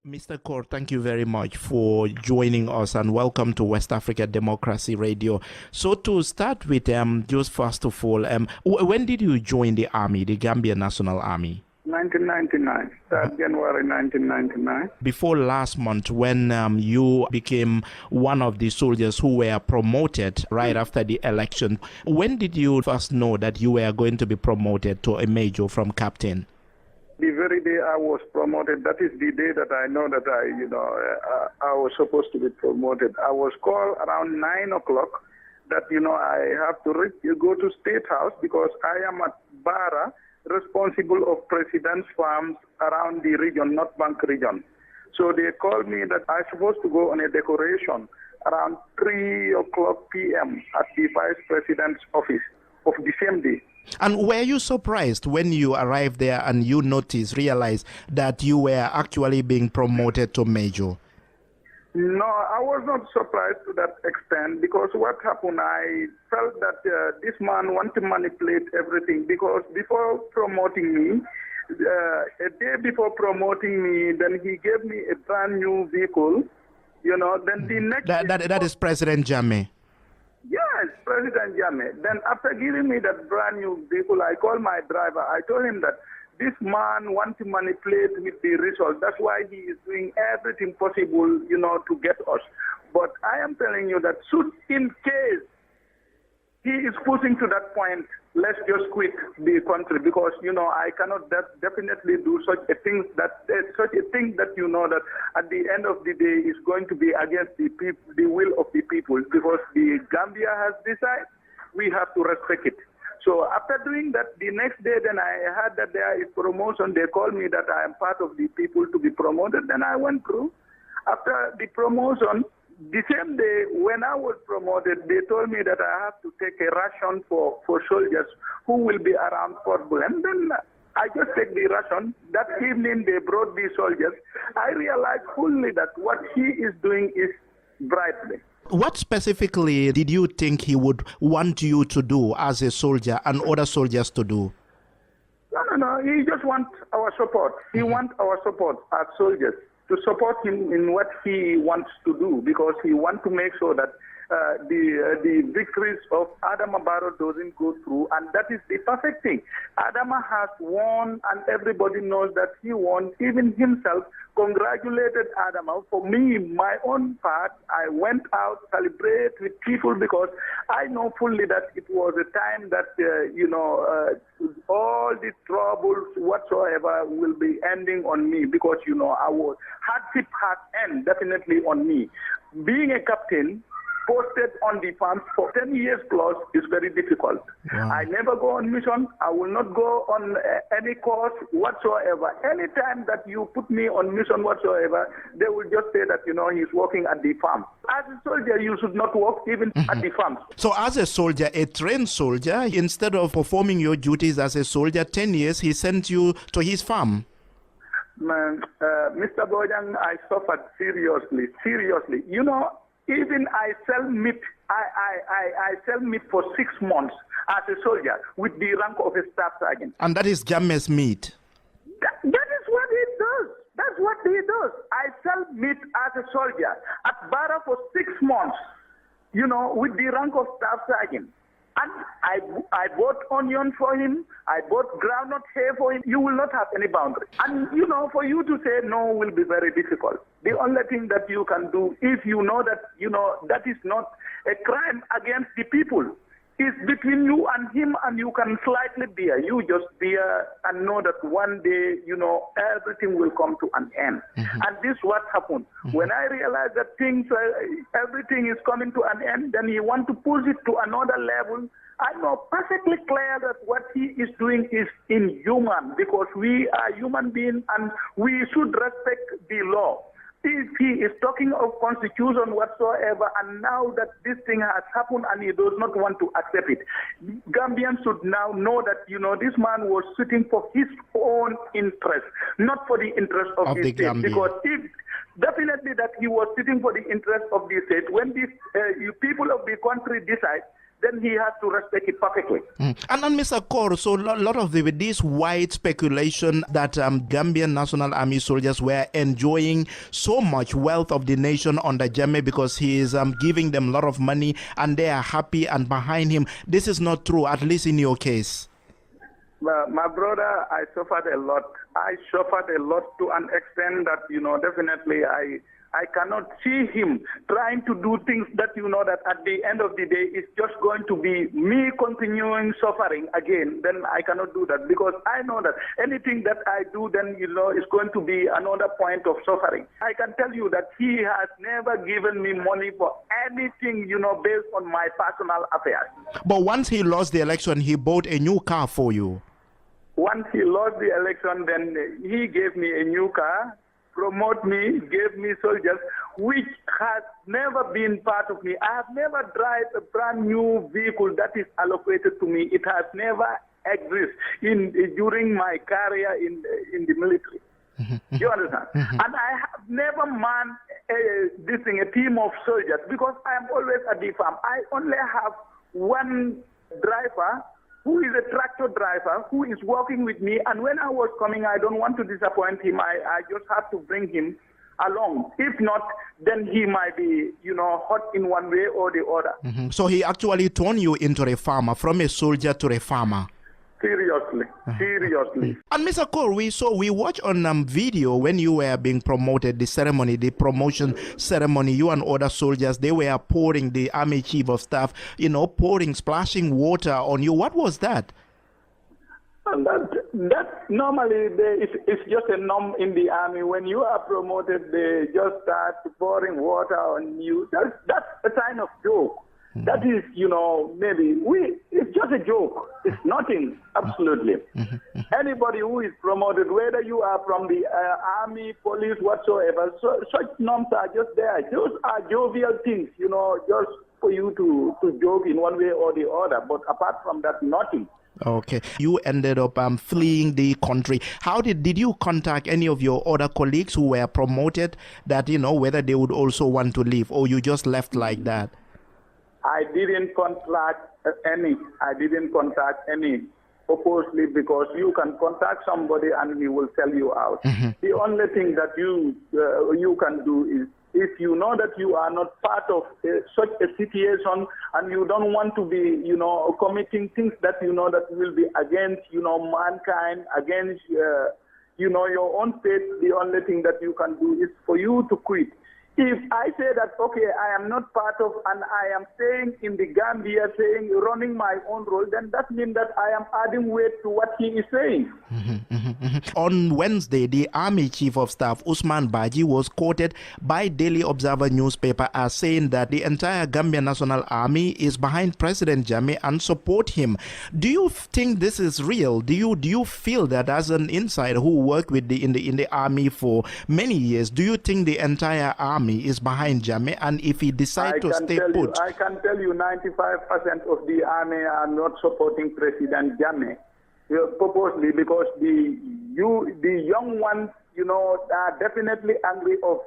Mr. Corr, thank you very much for joining us and welcome to West Africa Democracy Radio. So to start with, just first of all, when did you join the army, the Gambia National Army? 1999, 3rd January 1999. Before last month, when you became one of the soldiers who were promoted right after the election, when did you first know that you were going to be promoted to a major from captain? The very day I was promoted, that is the day that I know that I was supposed to be promoted. I was called around 9 o'clock that, I have to go to State House because I am at Bara, responsible of President's farms around the region, North Bank region. So they called me that I was supposed to go on a decoration around 3 o'clock p.m. at the Vice President's office of the same day. And were you surprised when you arrived there and you realized that you were actually being promoted to major? No, I was not surprised to that extent because what happened, I felt that this man wanted to manipulate everything because before promoting me, a day before promoting me, then he gave me a brand new vehicle, then the next... That is President Jammeh. Yes, President Jammeh. Then after giving me that brand new vehicle, I called my driver. I told him that this man wants to manipulate with the results. That's why he is doing everything possible, to get us. But I am telling you that should in case he is pushing to that point, let's just quit the country because, I cannot definitely do such a thing that that at the end of the day is going to be against the will of the people because the Gambia has decided we have to respect it. So after doing that, the next day then I heard that there is promotion. They called me that I am part of the people to be promoted. Then I went through. After the promotion, the same day when I was promoted, they told me that I have to take a ration for soldiers who will be around Fort Bullen. Then I just take the ration. That evening they brought the soldiers. I realized fully that what he is doing is bribery. What specifically did you think he would want you to do as a soldier and other soldiers to do? No. He just wants our support. He wants our support as soldiers to support him in what he wants to do because he wants to make sure that the victories of Adama Barrow doesn't go through, and that is the perfect thing. Adama has won, and everybody knows that he won. Even himself congratulated Adama. For me, my own part, I went out, celebrate with people because I know fully that it was a time that, all the troubles whatsoever will be ending on me because, our hardship has ended definitely on me. Being a captain, posted on the farm for 10 years plus is very difficult. Wow. I never go on mission. I will not go on any course whatsoever. Anytime that you put me on mission whatsoever, they will just say that, he's working at the farm. As a soldier, you should not work even at the farm. So as a soldier, a trained soldier, instead of performing your duties as a soldier 10 years, he sent you to his farm. Man, Mr. Bojang, I suffered seriously. Even I sell meat. I sell meat for 6 months as a soldier with the rank of a staff sergeant. And that is Jammeh's meat. That is what he does. That's what he does. I sell meat as a soldier at Bara for 6 months, with the rank of staff sergeant. And I bought onion for him. I bought groundnut hair for him. You will not have any boundary. And, for you to say no will be very difficult. The only thing that you can do, if you know that, that is not a crime against the people, is between you and him, and you can slightly bear. You just bear and know that one day, everything will come to an end. And this is what happened. When I realized that everything is coming to an end, then he want to push it to another level. I know perfectly clear that what he is doing is inhuman because we are human beings and we should respect the law. If he is talking of constitution whatsoever, and now that this thing has happened and he does not want to accept it, Gambians should now know that, this man was sitting for his own interest, not for the interest of the state. Gambia. Because if definitely that he was sitting for the interest of the state, when these people of the country decide then he has to respect it perfectly. And Mr. Corr, so a lot of this wide speculation that Gambian National Army soldiers were enjoying so much wealth of the nation under Jammeh because he is giving them a lot of money and they are happy and behind him. This is not true, at least in your case. My brother, I suffered a lot. I suffered a lot to an extent that, definitely I cannot see him trying to do things that, that at the end of the day is just going to be me continuing suffering again. Then I cannot do that because I know that anything that I do then, is going to be another point of suffering. I can tell you that he has never given me money for anything, based on my personal affairs. But once he lost the election, he bought a new car for you. Once he lost the election, then he gave me a new car, promote me, gave me soldiers, which has never been part of me. I have never driven a brand new vehicle that is allocated to me. It has never existed during my career in the military. You understand? And I have never manned a team of soldiers because I am always at the farm. I only have one driver who is a tractor driver, who is working with me. And when I was coming, I don't want to disappoint him. I just have to bring him along. If not, then he might be, hurt in one way or the other. So he actually turned you into a farmer, from a soldier to a farmer. Seriously. And Mr. Corr, we watch on video when you were being promoted, the ceremony, the promotion ceremony, you and other soldiers, they were pouring, the army chief of staff, splashing water on you. What was that? And that normally it's just a norm in the army. When you are promoted, they just start pouring water on you. That's a sign of joke. That is, maybe it's just a joke. It's nothing, absolutely. Anybody who is promoted, whether you are from the army, police, whatsoever, such norms are just there. Those are jovial things, just for you to joke in one way or the other. But apart from that, nothing. Okay. You ended up fleeing the country. How did you contact any of your other colleagues who were promoted that, whether they would also want to leave, or you just left like that? I didn't contact any purposely because you can contact somebody and he will sell you out. The only thing that you can do is, if you know that you are not part of such a situation and you don't want to be, committing things that that will be against, mankind, against, your own faith, the only thing that you can do is for you to quit. If I say that, okay, I am not part of, and I am staying in the Gambia, running my own role, then that means that I am adding weight to what he is saying. On Wednesday, the Army Chief of Staff, Usman Baji, was quoted by Daily Observer newspaper as saying that the entire Gambian National Army is behind President Jammeh and support him. Do you think this is real? Do you feel that, as an insider who worked with in the army for many years, do you think the entire army is behind Jammeh, and if he decides to stay put? I can tell you 95% of the army are not supporting President Jammeh, purposely, because the young ones, are definitely angry of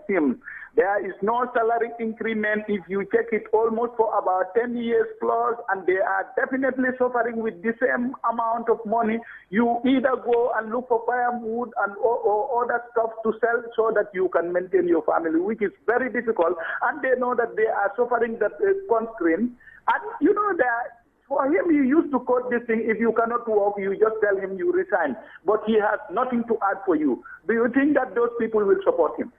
him. There is no salary increment if you check it almost for about 10 years plus, and they are definitely suffering with the same amount of money. You either go and look for firewood and or other stuff to sell so that you can maintain your family, which is very difficult, and they know that they are suffering that constraint. And that for him, he used to quote this thing: if you cannot work, you just tell him you resign. But he has nothing to add for you. Do you think that those people will support him?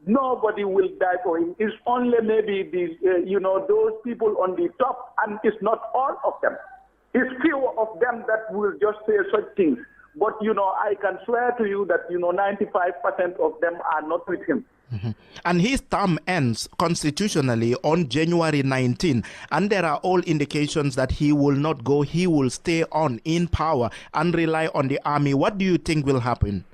Nobody will die for him. It's only maybe those people on the top, and it's not all of them. It's few of them that will just say such things. But, I can swear to you that, 95% of them are not with him. And his term ends constitutionally on January 19, and there are all indications that he will not go. He will stay on in power and rely on the army. What do you think will happen?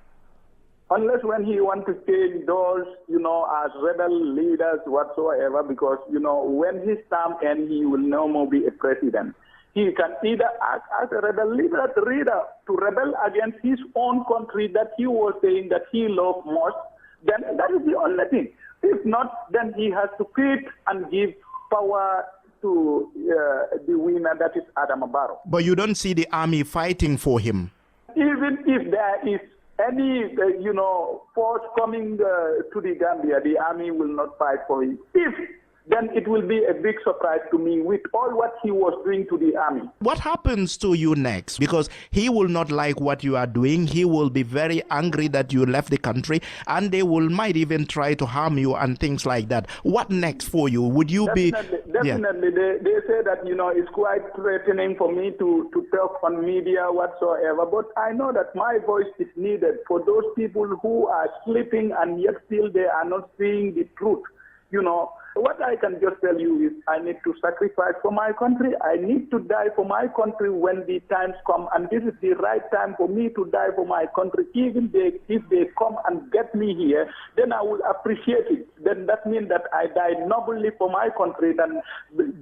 Unless when he wants to change those, as rebel leaders whatsoever, because, when his term ends, he will no more be a president. He can either act as a rebel leader to rebel against his own country that he was saying that he loved most, then that is the only thing. If not, then he has to quit and give power to the winner, that is Adam Barrow. But you don't see the army fighting for him. Even if there is any, force coming to the Gambia, the army will not fight for him. If then it will be a big surprise to me with all what he was doing to the army. What happens to you next? Because he will not like what you are doing. He will be very angry that you left the country, and they might even try to harm you and things like that. What next for you? Would you Definitely. Yeah. They say that, it's quite threatening for me to talk on media whatsoever, but I know that my voice is needed for those people who are sleeping and yet still they are not seeing the truth. What I can just tell you is I need to sacrifice for my country. I need to die for my country when the times come. And this is the right time for me to die for my country. Even if they come and get me here, then I will appreciate it. Then that means that I died nobly for my country than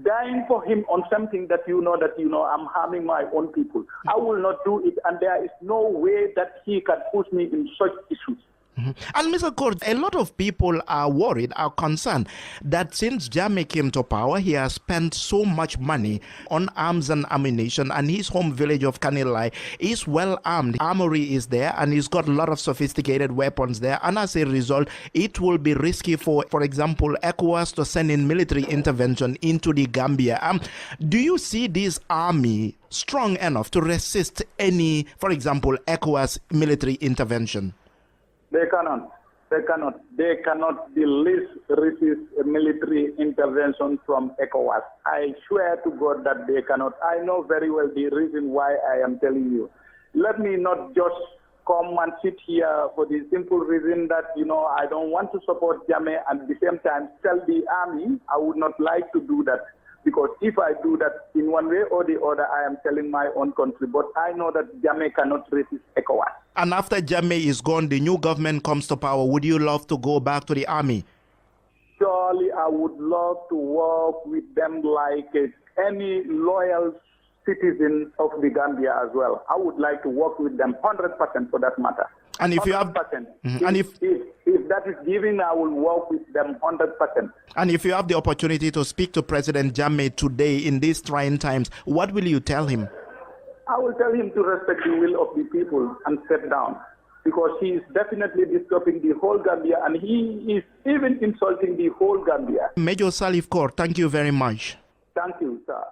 dying for him on something that I'm harming my own people. I will not do it. And there is no way that he can push me in such issues. Mm-hmm. And Mr. Corr, a lot of people are worried, are concerned that since Jammeh came to power, he has spent so much money on arms and ammunition, and his home village of Kanilai is well armed. Armory is there, and he's got a lot of sophisticated weapons there. And as a result, it will be risky for example, ECOWAS to send in military intervention into the Gambia. Do you see this army strong enough to resist any, for example, ECOWAS military intervention? They cannot. They cannot the least resist a military intervention from ECOWAS. I swear to God that they cannot. I know very well the reason why I am telling you. Let me not just come and sit here for the simple reason that, I don't want to support Jammeh and at the same time tell the army. I would not like to do that. Because if I do that in one way or the other, I am telling my own country. But I know that Jammeh cannot resist ECOWAS. And after Jammeh is gone, the new government comes to power. Would you love to go back to the army? Surely I would love to work with them like any loyal citizen of the Gambia as well. I would like to work with them 100% for that matter. And if you have, and if that is given, I will work with them 100%. And if you have the opportunity to speak to President Jammeh today in these trying times, what will you tell him? I will tell him to respect the will of the people and step down, because he is definitely disturbing the whole Gambia, and he is even insulting the whole Gambia. Major Salif Corr, thank you very much. Thank you, sir.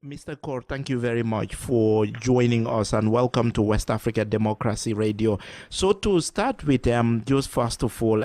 Mr. Corr, thank you very much for joining us, and welcome to West Africa Democracy Radio. So to start with, just first of all,